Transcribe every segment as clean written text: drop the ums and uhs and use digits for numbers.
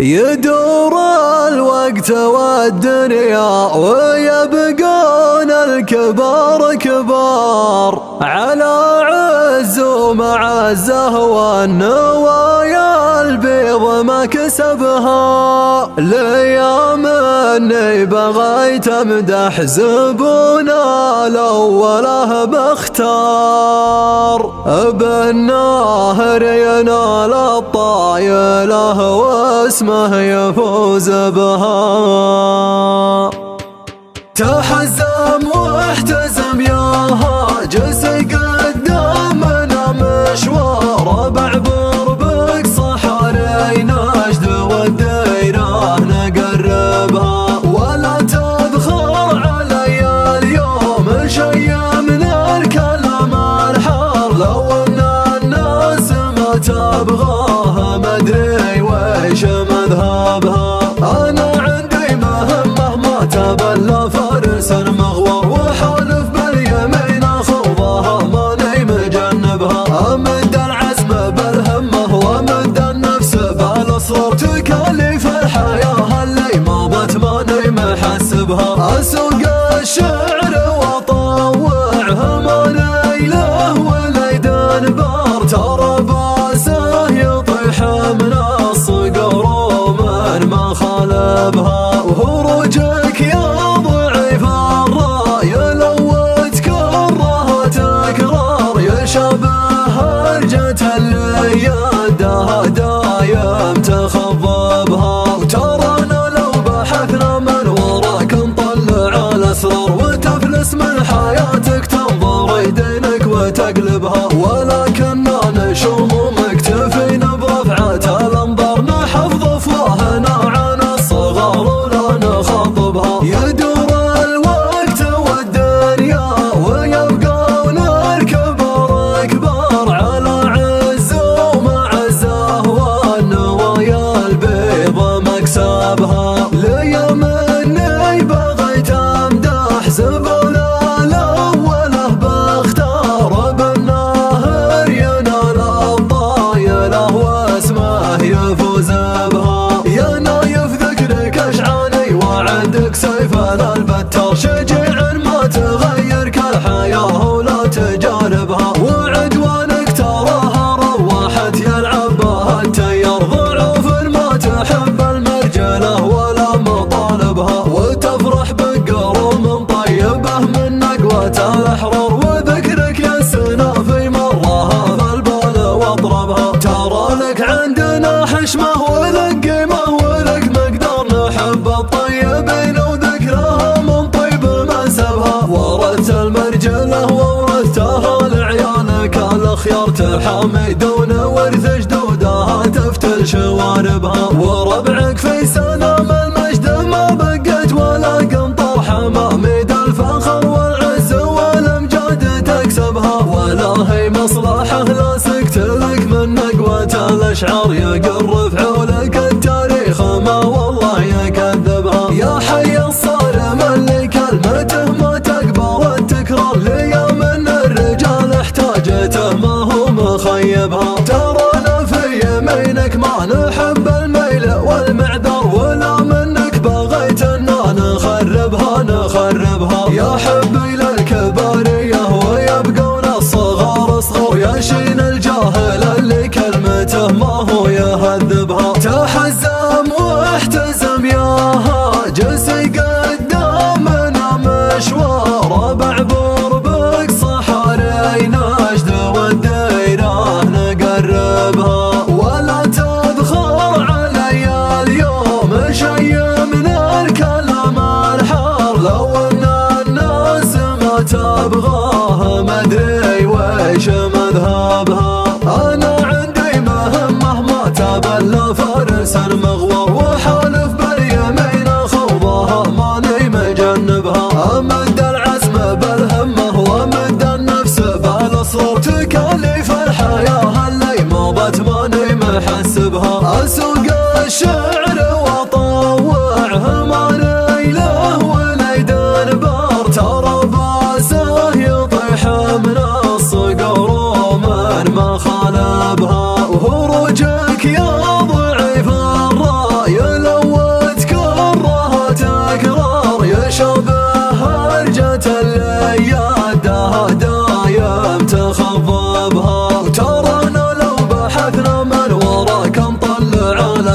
يدور الوقت والدنيا ويبقون الكبار كبار على عز ومعزه، والنوايا البيض ما كسبها. ليام اني بغيت امدح زبونا الاوله بختار، بالناهر ينال الطايله واسمه يفوز بها. تحزم واحتزم يا هاجس قدامنا مشوار، بعبر بقصح علينا نجد والديره نقربها. ولا تبخر علي اليوم شي من الكلام الحار، لو ان الناس ما تبغاها مدري ويش مذهبها. انا عندي مهمه ما تبلى فرس مغوار، وحالف باليمين خوضها ماني مجنبها. امد العزم بالهمه وامد النفس بالاصرار، تكاليف الحياه اللي مضت ماني محسبها. اسوق الشعر واطوعه ماني له وليدان بار، ترى باسه يطيح من الصقر ومن ما خالبها. وهروجك يا ضعيف الراي لو تكره تكرار، يشبه هرجة اللي يدها دايم تخضبها. وترانا لو بحثنا من وراك نطلع الاسرار، وتفلس من حياتك تنظر يدينك وتقلبها. ولكننا نشوم مكتفين برفعة الانظار، نحفظ افواهنا عن الصغار ولا نخاطبها. يدور الوقت والدنيا ويبقون الكبار كبار على عز ومعزه، والنوايا البيض مكسبها. ليام اني بغيت امدح زبونا الاوله بختار، بالناهر ينال الطايله واسمه يفوز بها. يا نايف ذكرك اشعاني وعندك سيفنا البتار، شجيع ما تغير كالحياه ولا تجاربها. وعدوانك تراها روحت يلعب بها التيار، ضعوف ما تحب المرجله ولا مطالبها. وتفرح بقروم طيبه من نقوة الاحرار، وذكرك يسنا في مرها فالبال واطربها. ترى لك عندنا حشمه ولك قيمه ولك مقدار، نحب الطيبين وذكرها من طيب منسبها. ورثت المرجله وورثتها لعيالك الاخيار، تحامي دون ورث جدودها تفتل شواربها. وربعك في سلام المجد ما بقت ولا قنطر، حماميد الفخر والعز والامجاد تكسبها. ولا هي مصلحه لا سكت لك من نقوة الاشعار، يقر فعولك التاريخ ما والله يكذبها. يا حي الصارم اللي كلمته ما تقبل التكرار، ليام ان الرجال احتاجته ما هو مخيبها. ترانا في يمينك ما نحب الميل والمعذر، ولا منك بغيت اننا نخربها. يا حبي للكباريه ويبقون الصغار صغار، يا شين الجاهل اللي كلمته ما هو يهذبها. تحزم واحتزم يا هاجس قدامنا مشوار، بعبر بقصح علينا نجد والديره نقربها. ولا تبخر علي اليوم شي من الكلام الحار، لو ان الناس ما تبغاها مدري ويش مذهبها. انا عندي مهمه ما تبلى فرس مغوار، وحالف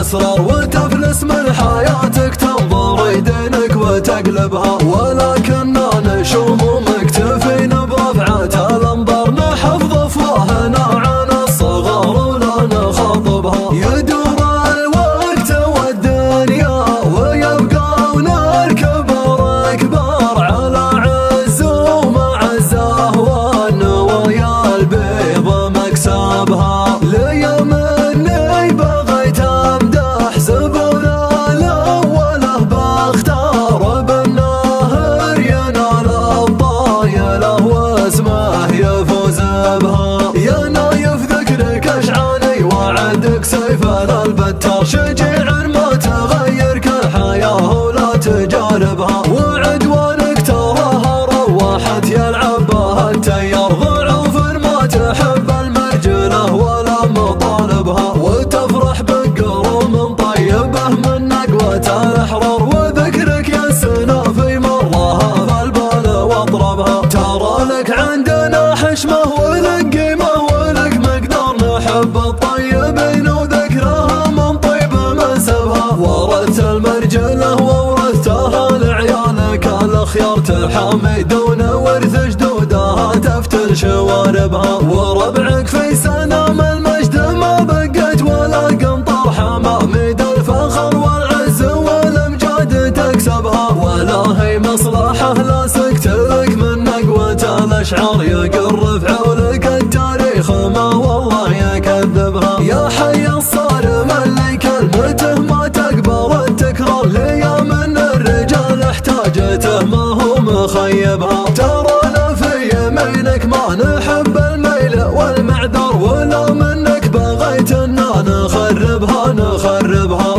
الأسرار وتفلس من حياتك تنظر يدينك وتقلبها، ولكننا نشوم مكتفين برفعة الأنظار نحفظ أفواهنا عن الصغار ولا نخاطبها. يدور الوقت والدنيا ويبقون الكبار أكبر على عز ومعزه والنوايا البيض مكسبها. ليمني بغيت أمدح زبون الأوله باختار بالنهر ينال الضايله واسمه يفوز بها. يا نايف ذكرك أشعاني وعدك سيفنا البتار، شجيع ما تغير كالحياة ولا تجاربها، وعدوانك تراها روحت يلعب بها التيار. ضعوف ما تحب المرجله ولا مطالبها، وتفرح بقروم طيبه من نقوة الأحرار، وذكرك يسنا في مرها فالبال واضربها. ترى لك عندنا حشمه ولك قيمه ولك مقدار، نحب الطيبين وذكرها من طيب منسبها. ورثت المرجله وورثتها لعيالك الأخيار، تحامي دون ورث جدودها تفتل شواربها. وربعك في سنام المجد ما بقيت ولا قنطر، حماميد الفخر والعز والامجاد تكسبها. ولا هي مصلحه لا سكت لك من نقوة الأشعار، يقر فعولك التاريخ ما والله يكذبها. يا حي الصارم اللي كلمته ما تقبل التكرار، ليا من الرجال احتاجته ما هو مخيبها. ترانا في يمينك ما نحب الميل والمعذر، ولا منك بغيت اننا نخربها.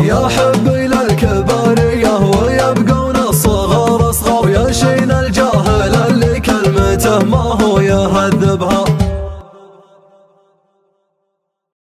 يا حبي للكباريه ويبقون الصغار اصغر، يشين الجاهل اللي كلمته ما هو يهذبها.